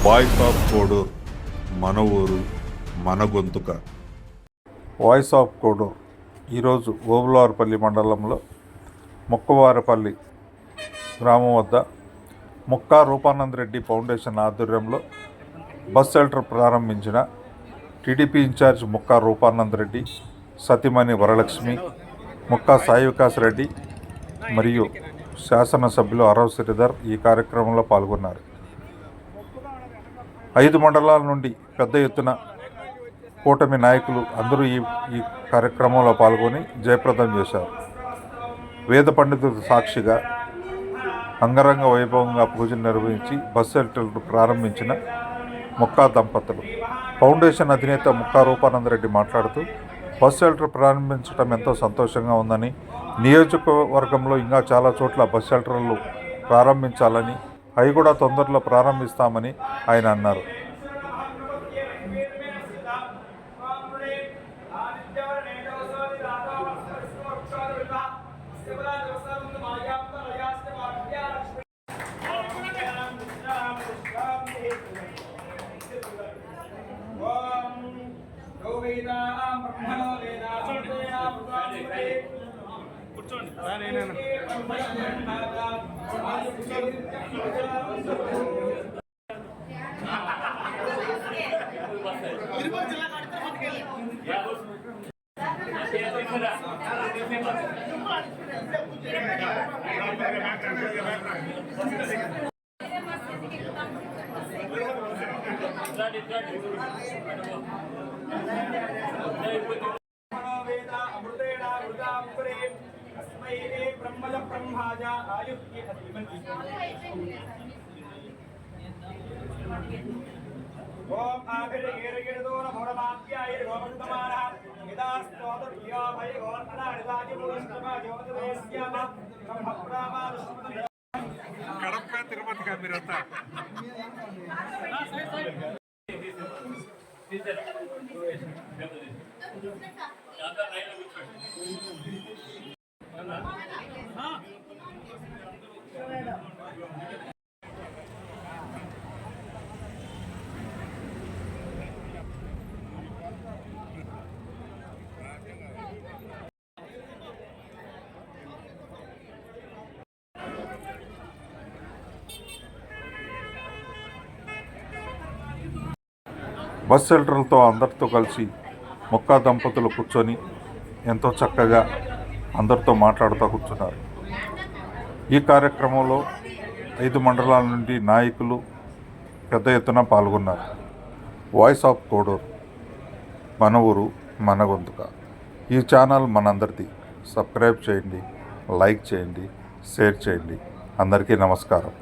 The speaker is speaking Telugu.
వాయిస్ ఆఫ్ కోడూర్, మన ఊరు మన గొంతుక. వాయిస్ ఆఫ్ కోడూర్ ఈరోజు ఓబులవారిపల్లి మండలంలో ముక్కవారిపల్లి గ్రామం వద్ద ముక్కా రూపానంద రెడ్డి ఫౌండేషన్ ఆధ్వర్యంలో బస్ షెల్టర్ ప్రారంభించిన టీడీపీ ఇన్ఛార్జ్ ముక్కా రూపానంద రెడ్డి, సతీమణి వరలక్ష్మి, ముక్కా సాయి వికాస్ రెడ్డి మరియు శాసనసభ్యులు అరవ్ శ్రీధర్ ఈ కార్యక్రమంలో పాల్గొన్నారు. 5 మండలాల నుండి పెద్ద ఎత్తున కూటమి నాయకులు అందరూ ఈ కార్యక్రమంలో పాల్గొని జయప్రదం చేశారు. వేద పండితుల సాక్షిగా అంగరంగ వైభవంగా పూజలు నిర్వహించి బస్ షెల్టర్ ప్రారంభించిన ముక్కా దంపతులు. ఫౌండేషన్ అధినేత ముక్కా రూపానంద రెడ్డి మాట్లాడుతూ, బస్ షెల్టర్ ప్రారంభించడం ఎంతో సంతోషంగా ఉందని, నియోజకవర్గంలో ఇంకా చాలా చోట్ల బస్ షెల్టర్లు ప్రారంభించాలని, అవి కూడా తొందరలో ప్రారంభిస్తామని ఆయన అన్నారు. ओम आखिर येरगिरदो न भोरमात्याय रोमन्तमानः यदास्तोदर्यो भय और अनादिदाजि पुरुषमा ज्योतिदेस्याम ब्रह्मप्रामादुष्मते కడప తిరుపతి కా మీరంతా బస్ షెల్టర్లతో అందరితో కలిసి ముక్కా దంపతులు కూర్చొని ఎంతో చక్కగా అందరితో మాట్లాడుతూ కూర్చున్నారు. ఈ కార్యక్రమంలో 5 మండలాల నుండి నాయకులు పెద్ద ఎత్తున పాల్గొన్నారు. వాయిస్ ఆఫ్ కోడూర్, మన ఊరు మన గొంతుక. ఈ ఛానల్ మనందరిది. సబ్స్క్రైబ్ చేయండి, లైక్ చేయండి, షేర్ చేయండి. అందరికీ నమస్కారం.